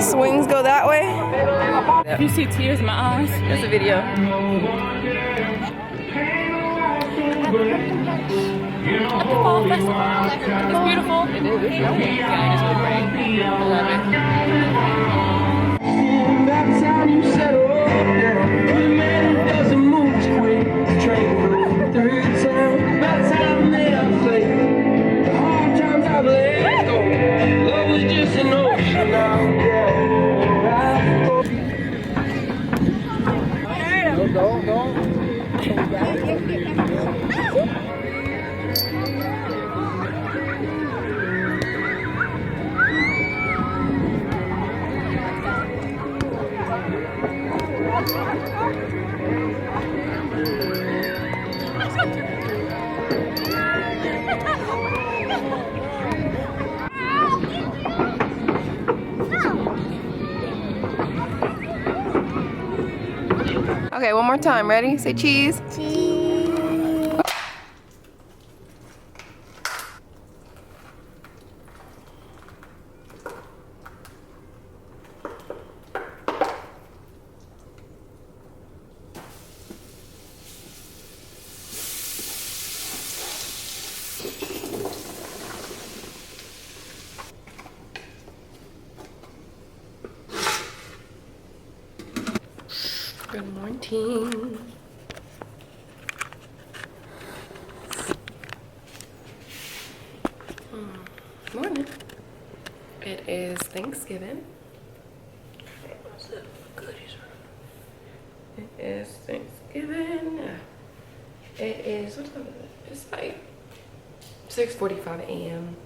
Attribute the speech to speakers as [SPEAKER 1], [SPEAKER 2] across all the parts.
[SPEAKER 1] Swings go that way.
[SPEAKER 2] You see tears in my eyes.
[SPEAKER 1] That's a video.
[SPEAKER 2] At the fall festival. It's beautiful. It is. It's lovely. Yeah, it is really pretty. I love it.
[SPEAKER 3] That's how you settle down. The man who doesn't move quick, train goes through town. That's how they are played. The hard times I've let go. Love was just an ocean now.
[SPEAKER 1] Okay, one more time. Ready? Say cheese. Good morning. Morning. It is Thanksgiving. It is Thanksgiving. It is, what time is it? It's like 6:45 a.m.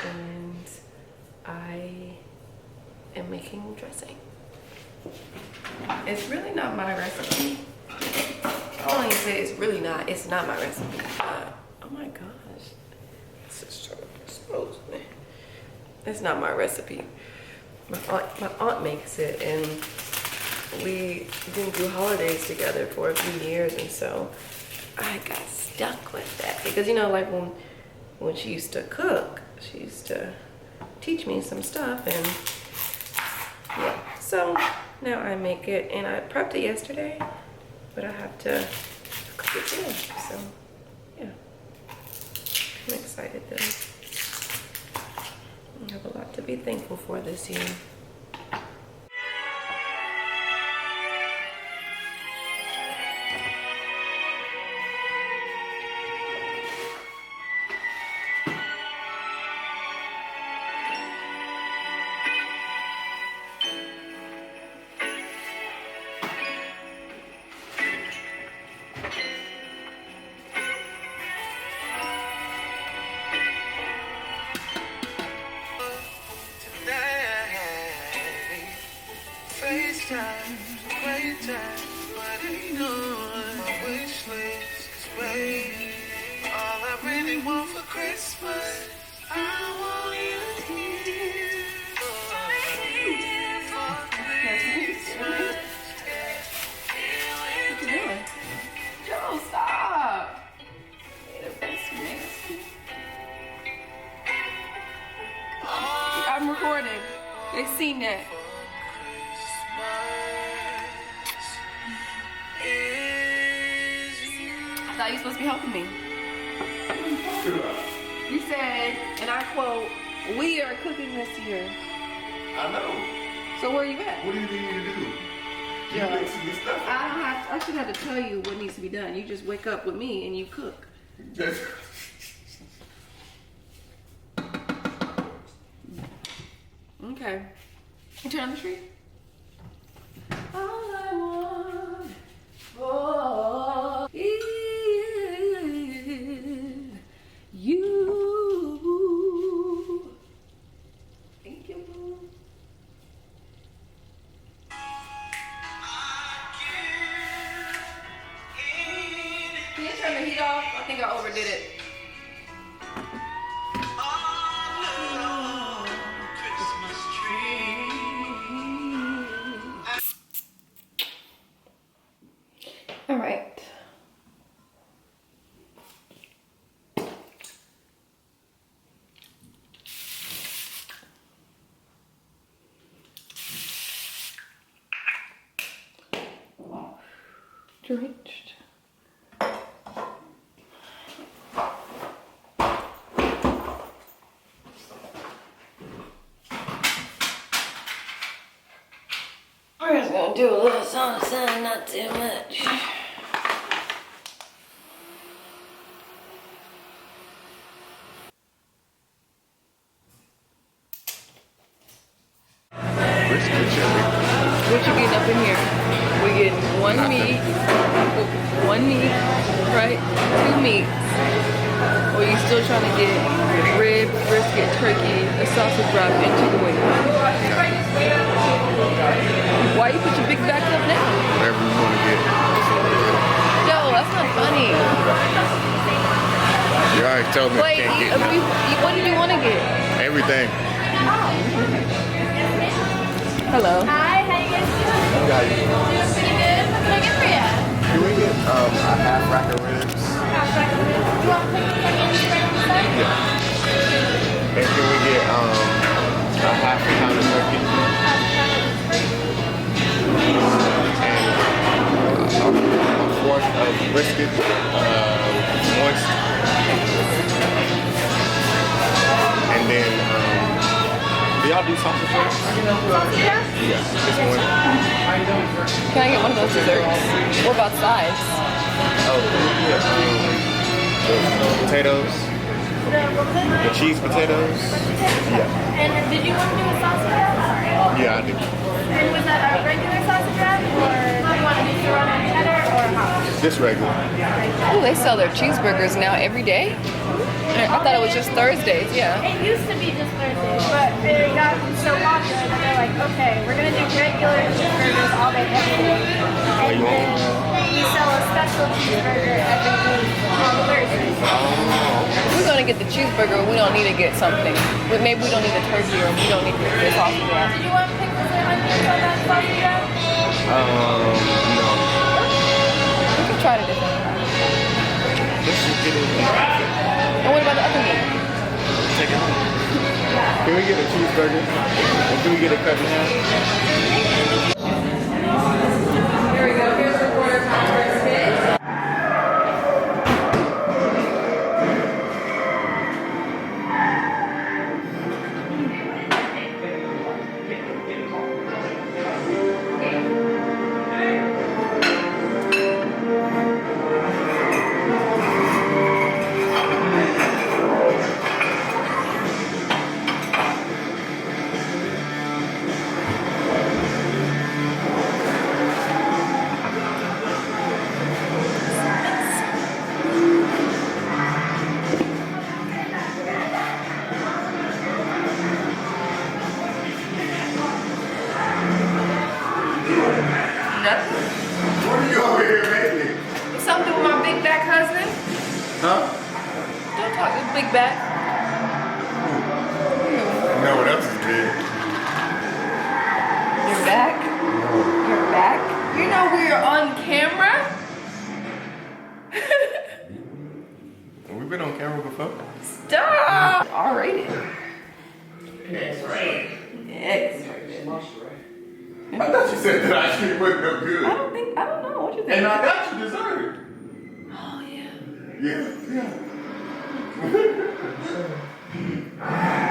[SPEAKER 1] and I am making dressing. It's really not my recipe. I don't even say it's really not. It's not my recipe. Oh my gosh. This is trying to expose me. It's not my recipe. My aunt makes it, and we didn't do holidays together for a few years, and so I got stuck with that. Because, you know, like when she used to cook, she used to teach me some stuff, and yeah. So now I make it, and I prepped it yesterday, but I have to cook it today. So yeah, I'm excited though. I have a lot to be thankful for this year. I'm recording. They've seen that. I thought you were supposed to be helping me. You said, and I quote, "We are cooking this year."
[SPEAKER 4] I know.
[SPEAKER 1] So where are you at?
[SPEAKER 4] What do you need me to do? You
[SPEAKER 1] Yeah.
[SPEAKER 4] fixing your stuff.
[SPEAKER 1] I should have to tell you what needs to be done. You just wake up with me and you cook. Okay. You turn on the tree? All I want for is you. Thank you. Can you turn the heat off? I think I overdid it. All right. drenched. We're just gonna do a little something, not too much. What you getting up in here? We're getting one meat, right? 2 meats. Or you still trying to get rib, brisket, turkey, a sausage wrap, and chicken wings? Why you put your big back up now?
[SPEAKER 4] Whatever you want to get.
[SPEAKER 1] No, that's not funny.
[SPEAKER 4] You already told me I
[SPEAKER 1] Wait,
[SPEAKER 4] can't get nothing.
[SPEAKER 1] what did you want to get?
[SPEAKER 4] Everything.
[SPEAKER 1] Hello.
[SPEAKER 5] Hi, how you guys doing?
[SPEAKER 4] Got you.
[SPEAKER 5] Pretty good. What can I get for you?
[SPEAKER 4] Can we get a half rack of ribs?
[SPEAKER 5] Half rack of ribs. You want to put the onions right on the side?
[SPEAKER 4] Yeah. And can we get a half a pound of turkey?
[SPEAKER 5] Half a pound of turkey.
[SPEAKER 4] And a fourth of brisket, moist. And then, do y'all do sausage wraps?
[SPEAKER 5] Sausage wraps?
[SPEAKER 4] Yeah, just one.
[SPEAKER 1] Can I get one of those desserts? What about sides?
[SPEAKER 4] Oh, yeah. The potatoes,
[SPEAKER 5] What was it?
[SPEAKER 4] the cheese potatoes. Yeah,
[SPEAKER 5] And did you want to do a sausage wrap?
[SPEAKER 4] yeah, I do.
[SPEAKER 5] And was that a regular sausage wrap? Or do you want to do serrano cheddar or hot?
[SPEAKER 4] Just regular.
[SPEAKER 1] Oh, they sell their cheeseburgers now every day? I thought it was just Thursdays, yeah.
[SPEAKER 5] It used to be just Thursdays, but it got so popular that they're like, okay, we're going to do regular cheeseburgers all day, every day. And then we sell a special cheeseburger every week on Thursdays.
[SPEAKER 1] We're gonna get the cheeseburger, we don't need to get something. Maybe we don't need the turkey or we don't need the sausage wrap.
[SPEAKER 5] Did you want pickles and onions on that sausage wrap?
[SPEAKER 4] No.
[SPEAKER 1] We can try it a different way.
[SPEAKER 4] Let's just get it.
[SPEAKER 1] And what about the other meat?
[SPEAKER 4] Take it home. Can we get a cheeseburger? And can we get a cut in half?
[SPEAKER 1] Here we go, here's the quarter pound brisket. Nothing.
[SPEAKER 4] What are you over here making?
[SPEAKER 1] Something with my big back husband?
[SPEAKER 4] Huh?
[SPEAKER 1] Don't talk to big back.
[SPEAKER 4] You know what else is big?
[SPEAKER 1] Your back? Your back? You know we're on camera?
[SPEAKER 4] We've been on camera before.
[SPEAKER 1] Stop! R-rated.
[SPEAKER 4] X-ray.
[SPEAKER 1] X-rated.
[SPEAKER 4] I thought you said that ice cream wasn't no good.
[SPEAKER 1] I don't know. What you think?
[SPEAKER 4] And I got you dessert.
[SPEAKER 1] Oh, yeah.
[SPEAKER 4] Yeah, yeah.